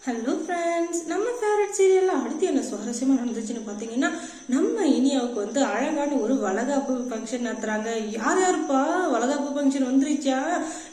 Hello friends, நம்ம favourite சீரியலில் அடுத்து என்ன சுவாரஸ்யமாக நடந்துச்சுன்னு பார்த்தீங்கன்னா, நம்ம இனியாவுக்கு வந்து அழகான ஒரு வளகாப்பு ஃபங்க்ஷன் நடத்துகிறாங்க. யார் யாருப்பா வளகாப்பு ஃபங்க்ஷன் வந்துருச்சா,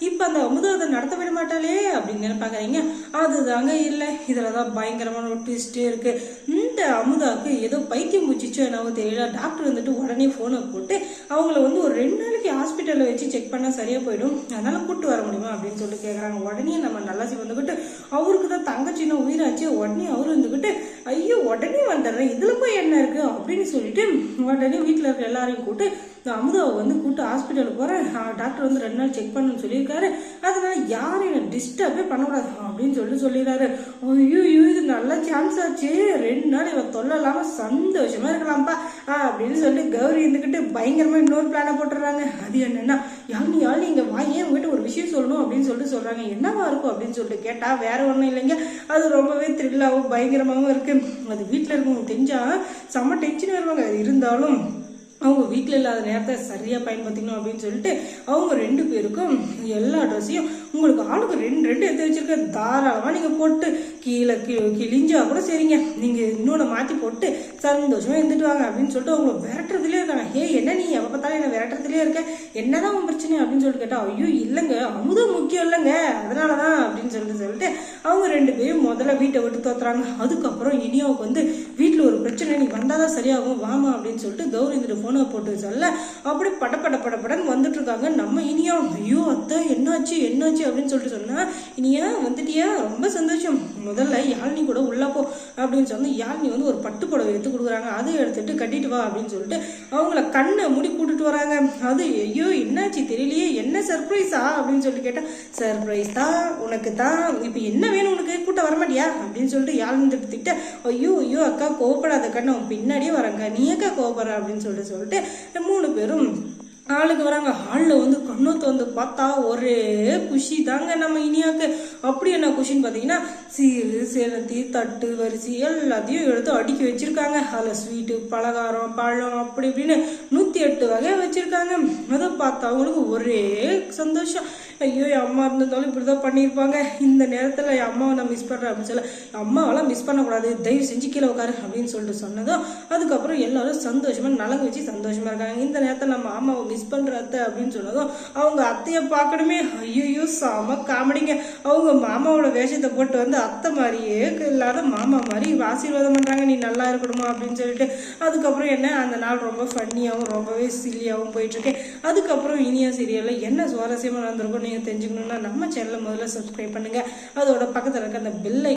இப்போ அந்த அமுதா அதை நடத்த விட மாட்டாளே அப்படின்னு பார்க்குறீங்க. அதுதாங்க இல்லை, இதில் தான் பயங்கரமான ஒரு ட்விஸ்டே இருக்குது. இந்த அமுதாவுக்கு ஏதோ பைத்தியம் முடிச்சிச்சோ என்னவோ தெரியல. டாக்டர் வந்துட்டு உடனே ஃபோனை போட்டு அவங்கள வந்து ஒரு 2 நாளைக்கு ஹாஸ்பிட்டலில் வச்சு செக் பண்ணால் சரியாக போயிடும், அதனால் கூப்பிட்டு வர முடியுமா அப்படின்னு சொல்லிட்டு கேட்குறாங்க. உடனே நம்ம நல்லாசி வந்துக்கிட்டு அவருக்கு தான் தங்கச்சி உயிராச்சு. உடனே அவரு வந்துகிட்டு ஐயோ உடனே வந்துடுறேன், இதுல போய் என்ன இருக்கு அப்படின்னு சொல்லிட்டு உடனே வீட்டுல இருக்க எல்லாரையும் கூட்டு அமுதாவை வந்து கூட்டு ஹாஸ்பிட்டலுக்கு போறேன், டாக்டர் வந்து 2 நாள் செக் பண்ணணும்னு சொல்லியிருக்காரு, அதனால யாரும் என்ன டிஸ்டர்பே பண்ணக்கூடாது அப்படின்னு சொல்லிடுறாரு. ஐயோ இது நல்ல சான்ஸ் ஆச்சு, 2 நாள் இவ தொல்லை இல்லாம சந்தோஷமா இருக்கலாம்ப்பா அப்படின்னு சொல்லிட்டு கௌரி இருந்துக்கிட்டு பயங்கரமா இன்னொரு பிளானை போட்டுறாங்க. அது என்னன்னா, யாழ்னி இங்க வாயே உங்ககிட்ட ஒரு விஷயம் சொல்லணும் அப்படின்னு சொல்லிட்டு சொல்றாங்க. என்னவா இருக்கும் அப்படின்னு சொல்லிட்டு கேட்டா வேற ஒண்ணும் இல்லைங்க, அது ரொம்பவே த்ரில்லாவும் பயங்கரமாகவும் இருக்கு. அது வீட்டில் இருக்கவங்க தெரிஞ்சா செம்ம டென்ஷன் வருவாங்க. இருந்தாலும் அவங்க வீட்டில் இல்லாத நேரத்தை சரியாக பயன்படுத்திக்கணும் அப்படின்னு சொல்லிட்டு அவங்க 2 பேருக்கும் எல்லா ட்ரெஸ்ஸையும் உங்களுக்கு ஆளுக்கு 2 எடுத்து வச்சிருக்க, தாராளமாக நீங்கள் போட்டு கீழே கிழிஞ்சா கூட சரிங்க, நீங்கள் இன்னொன்று மாற்றி போட்டு சந்தோஷமாக இருந்துட்டு வாங்க அப்படின்னு சொல்லிட்டு அவங்கள விரட்டுறதுலேயே இருக்காங்க. என்ன நீ எப்போ பார்த்தாலும் என்ன விரட்டுறதுலேயே இருக்க, என்னதான் உன் பிரச்சனை அப்படின்னு சொல்லிட்டு கேட்டால் ஐயோ இல்லைங்க அமுதம் முக்கியம் இல்லைங்க அதனால தான் அப்படின்னு சொல்லிட்டு அவங்க 2 பேரும் முதல்ல வீட்டை விட்டு தோத்துறாங்க. அதுக்கப்புறம் இனியாவுக்கு வந்து வீட்டில் ஒரு பிரச்சனை, நீ வந்தாதான் சரியாகும் வாமா அப்படின்னு சொல்லிட்டு கௌரி இந்த ஃபோனை போட்டு சொல்ல அப்படி படப்படன்னு வந்துட்டு இருக்காங்க. நம்ம இனியா ஐயோ அத்தை என்னாச்சு அப்படின்னு சொல்லிட்டு சொன்னா, இனியா வந்துட்டியா ரொம்ப சந்தோஷம், முதல்ல யாழ்னி கூட உள்ள போ அப்படின்னு சொன்னா யாழ்னி வந்து ஒரு பட்டு புடவை எடுத்து கொடுக்குறாங்க, அதை எடுத்துட்டு கட்டிட்டு வா அப்படின்னு சொல்லிட்டு அவங்கள கண்ணை மூடி கூட்டிட்டு வராங்க. அது ஐயோ என்னாச்சு தெரியலையே, என்ன சர்ப்ரைஸா அப்படின்னு சொல்லி கேட்டா, சர்ப்ரைஸ் தான் உனக்கு தான், இப்ப என்ன வேணும் உனக்கு, கூட்ட வரமாட்டியா அப்படின்னு சொல்லிட்டு யாழ்னி திட்ட ஐயோ அக்கா கோவப்படாத கண்ணு பின்னாடியே வரங்க, நீ அக்கா கோவப்படுற அப்படின்னு சொல்லிட்டு 3 பேரும் ஆளுக்கு வராங்க. ஹாலில் வந்து கண்ணத்தை வந்து பார்த்தா ஒரே குஷி தாங்க நம்ம இனியாக்கு. அப்படி என்ன குஷின்னு பார்த்தீங்கன்னா, சீரு சேலத்தி தட்டு வரிசை எல்லாத்தையும் எடுத்து அடுக்கி வச்சிருக்காங்க. அதில் ஸ்வீட்டு பலகாரம் பழம் அப்படி இப்படின்னு 108 வகையாக வச்சிருக்காங்க. அதை பார்த்தா அவங்களுக்கு ஒரே சந்தோஷம். ஐயோ என் அம்மா இருந்திருந்தாலும் இப்படிதான் பண்ணியிருப்பாங்க, இந்த நேரத்தில் என் அம்மாவை நான் மிஸ் பண்ணுறேன் அப்படின்னு சொல்ல, அம்மாவெல்லாம் மிஸ் பண்ணக்கூடாது, தயவு செஞ்சு கீழே உட்காரு அப்படின்னு சொல்லிட்டு சொன்னதும் அதுக்கப்புறம் எல்லாரும் சந்தோஷமா நலங்கு வச்சு சந்தோஷமா இருக்காங்க. இந்த நேரத்தில் நம்ம அம்மாவை மிஸ் பண்ற அத்தை அப்படின்னு சொன்னதும் அவங்க அத்தையை பார்க்கணுமே, ஐயோ செம காமெடிங்க. அவங்க மாமாவோட வேஷத்தை போட்டு வந்து அத்தை மாதிரியே இல்லாத மாமா மாதிரி ஆசீர்வாதம் பண்றாங்க, நீ நல்லா இருக்கணுமா அப்படின்னு சொல்லிட்டு. அதுக்கப்புறம் என்ன அந்த நாள் ரொம்ப ஃபன்னியாகவும் ரொம்பவே சில்லியாகவும் போயிட்டு இருக்கேன். அதுக்கப்புறம் இனியா சீரியல்ல என்ன சுவாரஸ்யமா நடந்திருக்கும் நீங்க தெரிஞ்சுக்கணும்னா நம்ம சேனலை முதல்ல சப்ஸ்கிரைப் பண்ணுங்க, அதோட பக்கத்தில் இருக்க அந்த பெல்